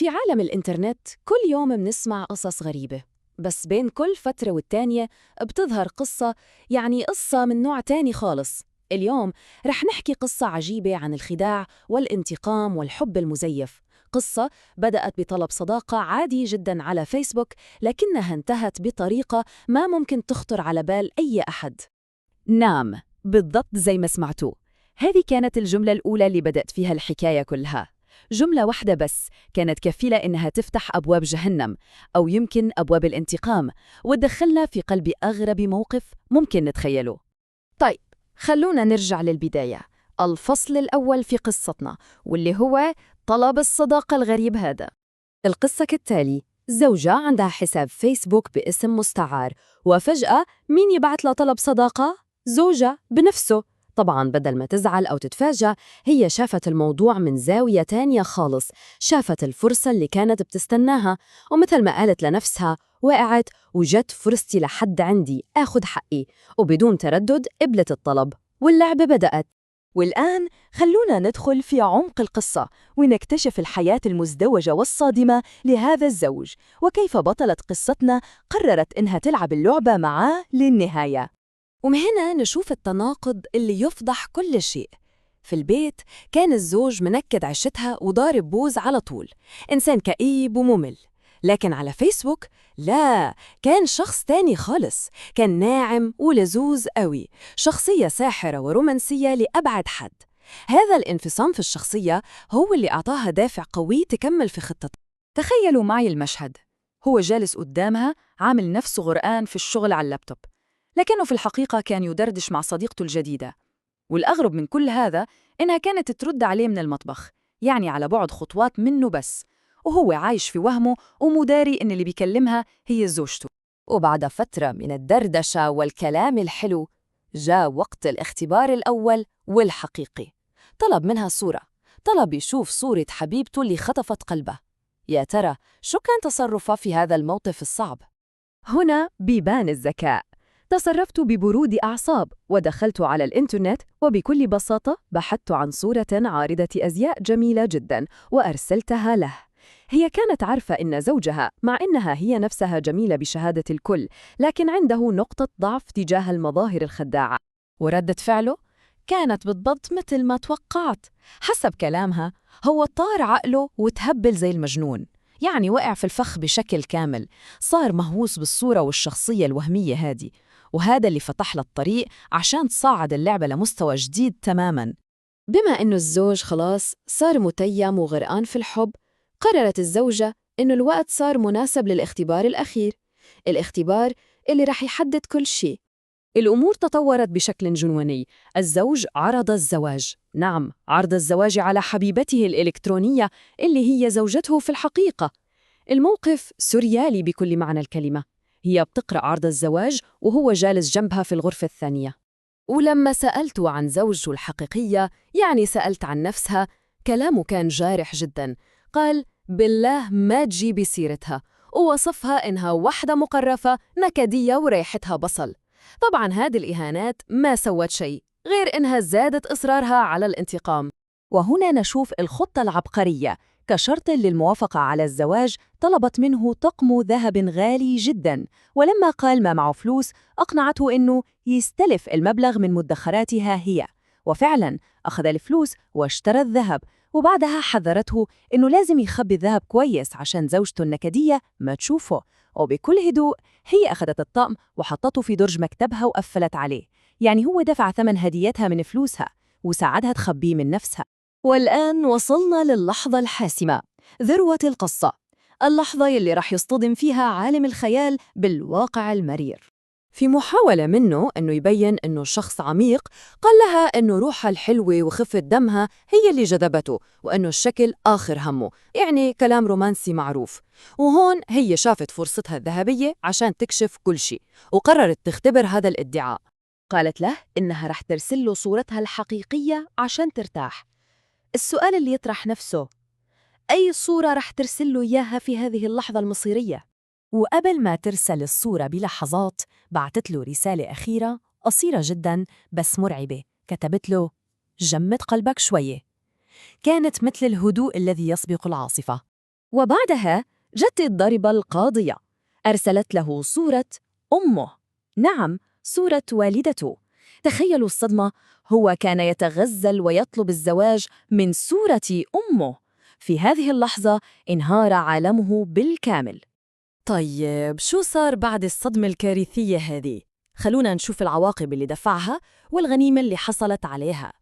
في عالم الإنترنت كل يوم بنسمع قصص غريبة، بس بين كل فترة والتانية بتظهر قصة، يعني قصة من نوع تاني خالص. اليوم رح نحكي قصة عجيبة عن الخداع والانتقام والحب المزيف. قصة بدأت بطلب صداقة عادي جدا على فيسبوك، لكنها انتهت بطريقة ما ممكن تخطر على بال أي أحد. نعم، بالضبط زي ما سمعتوا. هذه كانت الجملة الأولى اللي بدأت فيها الحكاية كلها. جملة واحدة بس كانت كفيلة إنها تفتح أبواب جهنم، أو يمكن أبواب الانتقام، وتدخلنا في قلب أغرب موقف ممكن نتخيله. طيب، خلونا نرجع للبداية، الفصل الأول في قصتنا، واللي هو طلب الصداقة الغريب هذا. القصة كالتالي: زوجة عندها حساب فيسبوك باسم مستعار، وفجأة مين يبعت لها طلب صداقة؟ زوجها بنفسه. طبعاً بدل ما تزعل أو تتفاجأ، هي شافت الموضوع من زاوية تانية خالص، شافت الفرصة اللي كانت بتستناها، ومثل ما قالت لنفسها: وقعت وجت فرصتي لحد عندي أخذ حقي، وبدون تردد قبلت الطلب، واللعبة بدأت. والآن خلونا ندخل في عمق القصة ونكتشف الحياة المزدوجة والصادمة لهذا الزوج، وكيف بطلة قصتنا قررت إنها تلعب اللعبة معاه للنهاية. ومن هنا نشوف التناقض اللي يفضح كل شيء. في البيت كان الزوج منكد عشتها وضارب بوز على طول، إنسان كئيب وممل. لكن على فيسبوك لا، كان شخص تاني خالص، كان ناعم ولزوز قوي، شخصية ساحرة ورومانسية لأبعد حد. هذا الانفصام في الشخصية هو اللي أعطاها دافع قوي تكمل في خطتها. تخيلوا معي المشهد، هو جالس قدامها عامل نفسه غرقان في الشغل على اللابتوب، لكنه في الحقيقة كان يدردش مع صديقته الجديدة. والأغرب من كل هذا إنها كانت ترد عليه من المطبخ، يعني على بعد خطوات منه بس، وهو عايش في وهمه ومداري إن اللي بيكلمها هي زوجته. وبعد فترة من الدردشة والكلام الحلو، جاء وقت الاختبار الأول والحقيقي. طلب منها صورة، طلب يشوف صورة حبيبته اللي خطفت قلبه. يا ترى شو كان تصرفه في هذا الموقف الصعب؟ هنا بيبان الذكاء. تصرفت ببرود أعصاب ودخلت على الإنترنت، وبكل بساطة بحثت عن صورة عارضة أزياء جميلة جداً وأرسلتها له. هي كانت عارفة إن زوجها، مع إنها هي نفسها جميلة بشهادة الكل، لكن عنده نقطة ضعف تجاه المظاهر الخداعة. وردة فعله كانت بالضبط مثل ما توقعت. حسب كلامها، هو طار عقله وتهبل زي المجنون، يعني وقع في الفخ بشكل كامل، صار مهووس بالصورة والشخصية الوهمية هذه، وهذا اللي فتح له الطريق عشان تصعد اللعبة لمستوى جديد تماماً. بما إنه الزوج خلاص صار متيم وغرقان في الحب، قررت الزوجة إنه الوقت صار مناسب للاختبار الأخير، الاختبار اللي رح يحدد كل شيء. الأمور تطورت بشكل جنوني. الزوج عرض الزواج، نعم، عرض الزواج على حبيبته الإلكترونية اللي هي زوجته في الحقيقة. الموقف سوريالي بكل معنى الكلمة. هي بتقرأ عرض الزواج وهو جالس جنبها في الغرفة الثانية. ولما سألته عن زوجته الحقيقية، يعني سألت عن نفسها، كلامه كان جارح جدا. قال: بالله ما تجيبي سيرتها، ووصفها إنها واحدة مقرفة نكدية وريحتها بصل. طبعاً هذه الإهانات ما سوت شيء غير إنها زادت إصرارها على الانتقام. وهنا نشوف الخطة العبقرية. كشرط للموافقة على الزواج طلبت منه طقم ذهب غالي جداً، ولما قال ما معه فلوس أقنعته إنه يستلف المبلغ من مدخراتها هي، وفعلاً أخذ الفلوس واشترى الذهب. وبعدها حذرته إنه لازم يخبي الذهب كويس عشان زوجته النكدية ما تشوفه. وبكل هدوء هي أخذت الطقم وحطته في درج مكتبها وقفلت عليه، يعني هو دفع ثمن هديتها من فلوسها وساعدها تخبيه من نفسها. والآن وصلنا للحظة الحاسمة، ذروة القصة، اللحظة يلي رح يصطدم فيها عالم الخيال بالواقع المرير. في محاولة منه أنه يبين أنه شخص عميق، قال لها أنه روحها الحلوة وخفة دمها هي اللي جذبته، وأنه الشكل آخر همه، يعني كلام رومانسي معروف. وهون هي شافت فرصتها الذهبية عشان تكشف كل شيء، وقررت تختبر هذا الادعاء. قالت له إنها رح ترسل له صورتها الحقيقية عشان ترتاح. السؤال اللي يطرح نفسه: أي صورة رح ترسل له إياها في هذه اللحظة المصيرية؟ وقبل ما ترسل الصورة بلحظات بعتت له رسالة أخيرة قصيرة جداً بس مرعبة. كتبت له: جمد قلبك شوية. كانت مثل الهدوء الذي يسبق العاصفة. وبعدها جت الضربة القاضية، أرسلت له صورة أمه، نعم صورة والدته. تخيلوا الصدمة، هو كان يتغزل ويطلب الزواج من صورة أمه. في هذه اللحظة انهار عالمه بالكامل. طيب شو صار بعد الصدمة الكارثية هذه؟ خلونا نشوف العواقب اللي دفعها والغنيمة اللي حصلت عليها.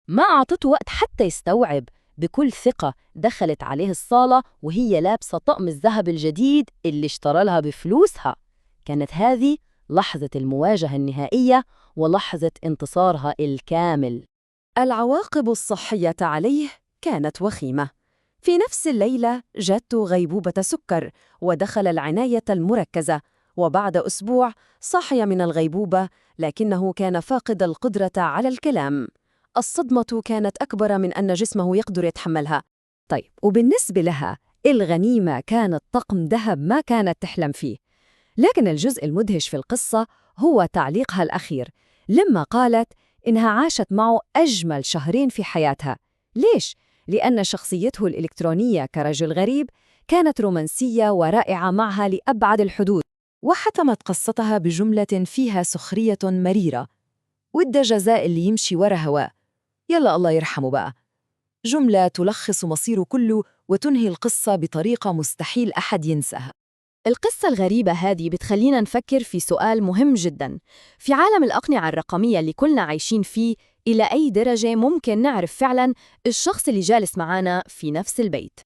ما أعطته وقت حتى يستوعب. بكل ثقة دخلت عليه الصالة وهي لابسة طقم الذهب الجديد اللي اشترى لها بفلوسها. كانت هذه لحظة المواجهة النهائية ولحظة انتصارها الكامل. العواقب الصحية عليه كانت وخيمة. في نفس الليلة جاته غيبوبة سكر ودخل العناية المركزة، وبعد أسبوع صحي من الغيبوبة، لكنه كان فاقد القدرة على الكلام. الصدمة كانت أكبر من أن جسمه يقدر يتحملها. طيب، وبالنسبة لها الغنيمة كانت طقم ذهب ما كانت تحلم فيه. لكن الجزء المدهش في القصة هو تعليقها الأخير، لما قالت إنها عاشت معه أجمل شهرين في حياتها. ليش؟ لأن شخصيته الإلكترونية كرجل غريب كانت رومانسية ورائعة معها لأبعد الحدود. وختمت قصتها بجملة فيها سخرية مريرة: ود جزاء اللي يمشي ورا هواه، يلا الله يرحمه بقى. جملة تلخص مصيره كله وتنهي القصة بطريقة مستحيل أحد ينساها. القصة الغريبة هذه بتخلينا نفكر في سؤال مهم جداً. في عالم الأقنعة الرقمية اللي كلنا عايشين فيه، إلى أي درجة ممكن نعرف فعلاً الشخص اللي جالس معانا في نفس البيت؟